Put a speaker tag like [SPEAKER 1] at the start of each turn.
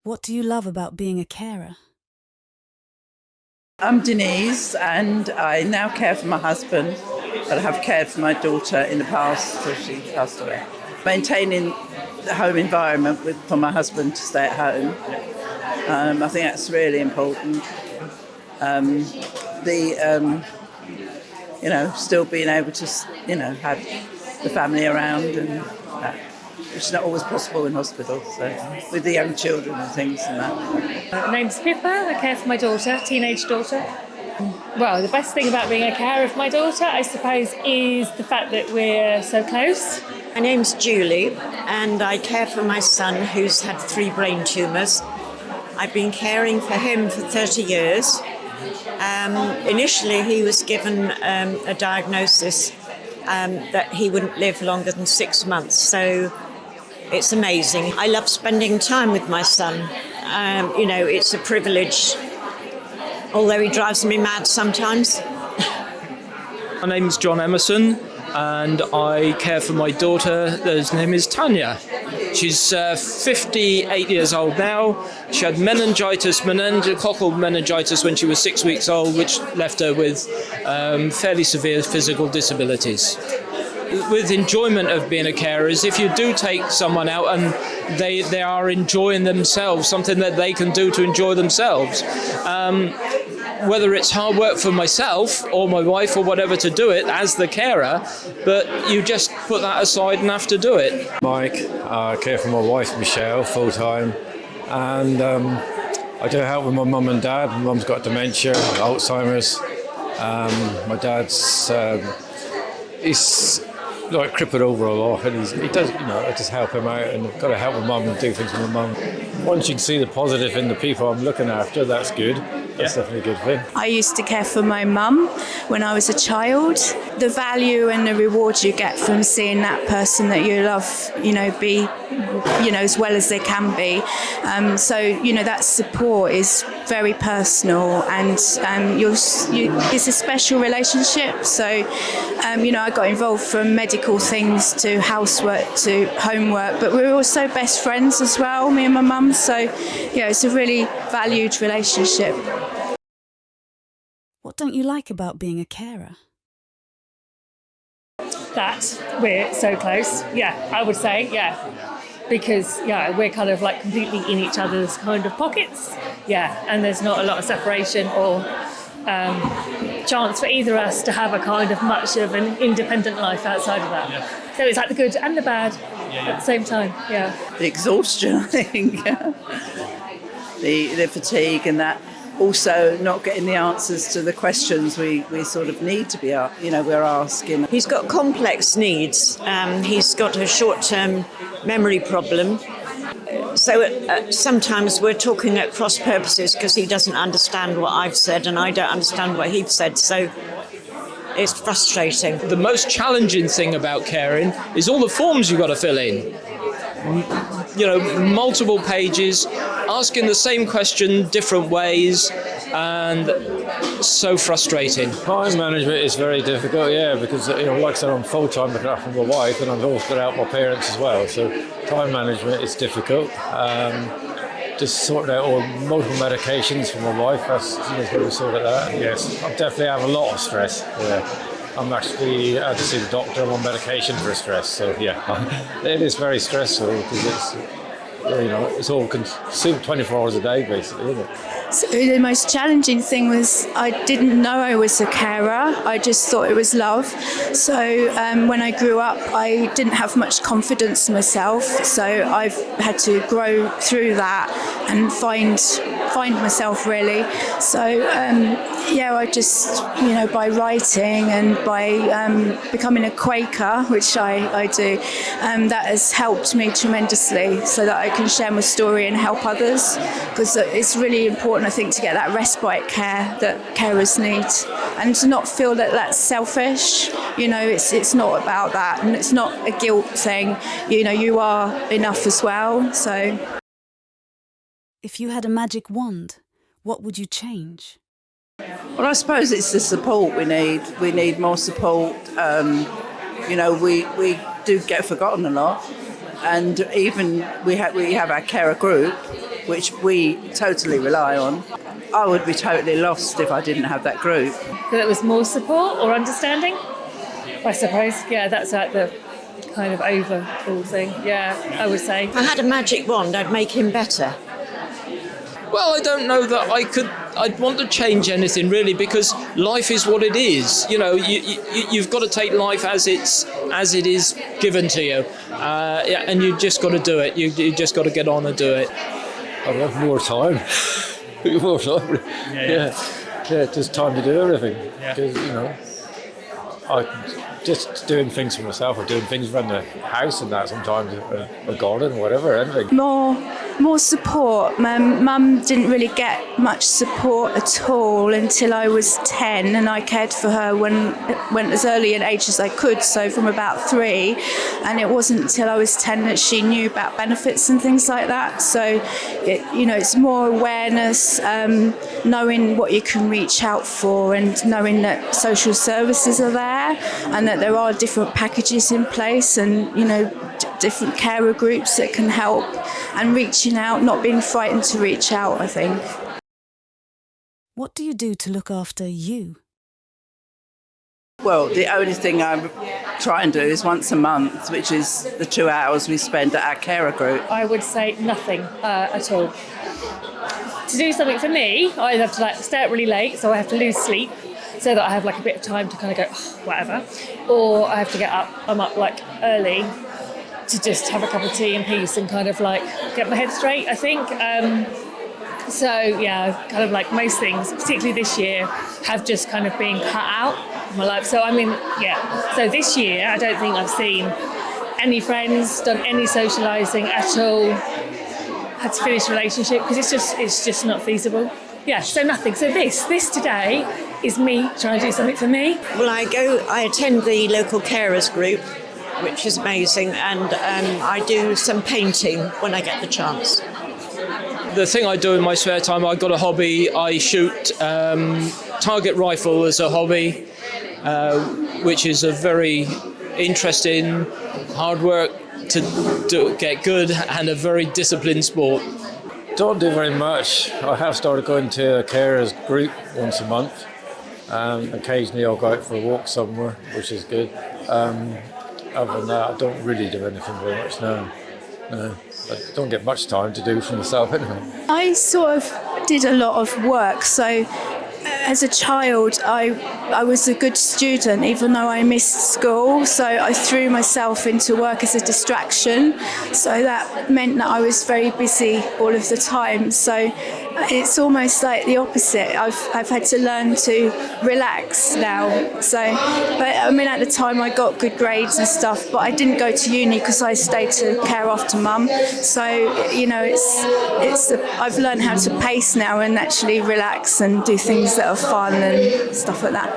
[SPEAKER 1] What do you love about being a carer?
[SPEAKER 2] I'm Denise and I now care for my husband, but I have cared for my daughter in the past till she passed away. Maintaining the home environment for my husband to stay at home, I think that's really important. Still being able to, have the family around and that, which is not always possible in hospital, so with the young children and things and that.
[SPEAKER 3] My name's Pippa. I care for my daughter, teenage daughter. Well, the best thing about being a carer for my daughter, I suppose, is the fact that we're so close.
[SPEAKER 4] My name's Julie and I care for my son who's had 3 brain tumours. I've been caring for him for 30 years. Initially he was given a diagnosis that he wouldn't live longer than 6 months, so it's amazing. I love spending time with my son. It's a privilege, although he drives me mad sometimes.
[SPEAKER 5] My name's John Emerson and I care for my daughter. Her name is Tanya. She's 58 years old now. She had meningococcal meningitis when she was 6 weeks old, which left her with fairly severe physical disabilities. With enjoyment of being a carer is if you do take someone out and they are enjoying themselves, something that they can do to enjoy themselves. Whether it's hard work for myself or my wife or whatever to do it as the carer, but you just put that aside and have to do it.
[SPEAKER 6] Mike, I care for my wife Michelle full time, and I do help with my mum and dad. My mum's got dementia, Alzheimer's. My dad's he's like crippled over a lot, and he does, I just help him out, and I've got to help my mum and do things with my mum. Once you can see the positive in the people I'm looking after, that's good. That's definitely a good thing.
[SPEAKER 7] I used to care for my mum when I was a child. The value and the reward you get from seeing that person that you love, be, as well as they can be. That support is very personal, and it's a special relationship. So, I got involved from medical things to housework to homework, but we're also best friends as well, me and my mum. So, it's a really valued relationship.
[SPEAKER 1] What don't you like about being a carer?
[SPEAKER 3] That we're so close. Yeah, I would say, because we're kind of like completely in each other's kind of pockets. Yeah, and there's not a lot of separation or chance for either of us to have a kind of much of an independent life outside of that. Yeah. So it's like the good and the bad at the same time. Yeah.
[SPEAKER 2] The exhaustion, I think, the fatigue, and that. Also, not getting the answers to the questions we sort of need to be, we're asking.
[SPEAKER 4] He's got complex needs. He's got a short-term memory problem. So sometimes we're talking at cross purposes because he doesn't understand what I've said and I don't understand what he's said. So it's frustrating.
[SPEAKER 5] The most challenging thing about caring is all the forms you've got to fill in. Multiple pages, asking the same question different ways, and so frustrating.
[SPEAKER 6] Time management is very difficult, because like I said, I'm full time looking after my wife, and I've also got to help my parents as well. So time management is difficult. Just sorting out all multiple medications for my wife. That's got to sort of that. Yes, I definitely have a lot of stress. Yeah. I'm actually had to see the doctor. I'm on medication for stress, so it is very stressful because it's all consumed 24 hours a day, basically, isn't it?
[SPEAKER 7] So the most challenging thing was I didn't know I was a carer. I just thought it was love. So when I grew up, I didn't have much confidence in myself. So I've had to grow through that and find myself, really. So I just by writing and by becoming a Quaker, which I do, that has helped me tremendously, so that I can share my story and help others, because it's really important, I think, to get that respite care that carers need, and to not feel that that's selfish. It's not about that, and it's not a guilt thing. You are enough as well. So,
[SPEAKER 1] If you had a magic wand, what would you change?
[SPEAKER 2] Well, I suppose it's the support we need. We need more support. We do get forgotten a lot, and even we have our carer group, which we totally rely on. I would be totally lost if I didn't have that group.
[SPEAKER 3] That it was more support or understanding, I suppose. Yeah, that's like the kind of overall thing. Yeah, I would say.
[SPEAKER 4] If I had a magic wand, I'd make him better.
[SPEAKER 5] Well, I don't know that I'd want to change anything really, because life is what it is. You know, you've got to take life as it is given to you, and you just got to do it. You just got to get on and do it.
[SPEAKER 6] I'd have more time. More time. Yeah, just time to do everything. Because I just doing things for myself, or doing things around the house and that sometimes, a garden, whatever, anything.
[SPEAKER 7] More support. My mum didn't really get much support at all until I was 10, and I cared for her when went as early an age as I could, so from about 3, and it wasn't until I was 10 that she knew about benefits and things like that. So it's more awareness, knowing what you can reach out for, and knowing that social services are there and that there are different packages in place, and different carer groups that can help, and reaching out, not being frightened to reach out, I think.
[SPEAKER 1] What do you do to look after you?
[SPEAKER 2] Well, the only thing I try and do is once a month, which is the 2 hours we spend at our carer group.
[SPEAKER 3] I would say nothing at all. To do something for me, I have to stay up really late, so I have to lose sleep, so that I have a bit of time to kind of go, whatever. Or I have to get up, I'm up early to just have a cup of tea in peace and kind of get my head straight, I think. So yeah, kind of most things, particularly this year, have just kind of been cut out of my life. So so this year I don't think I've seen any friends, done any socialising at all, had to finish a relationship because it's just not feasible. Yeah, so nothing. So this today is me trying to do something for me.
[SPEAKER 4] Well, I attend the local carers group, which is amazing, and I do some painting when I get the chance.
[SPEAKER 5] The thing I do in my spare time, I've got a hobby. I shoot target rifle as a hobby, which is a very interesting, hard work to get good, and a very disciplined sport.
[SPEAKER 6] Don't do very much. I have started going to a carers group once a month. Occasionally I'll go out for a walk somewhere, which is good. Other than that, I don't really do anything very much now. No. I don't get much time to do for myself anyway.
[SPEAKER 7] I sort of did a lot of work, so as a child I was a good student even though I missed school, so I threw myself into work as a distraction, so that meant that I was very busy all of the time. So it's almost like the opposite. I've had to learn to relax now. So, but I mean, at the time I got good grades and stuff, but I didn't go to uni because I stayed to care after mum. So I've learned how to pace now and actually relax and do things that are fun and stuff like that.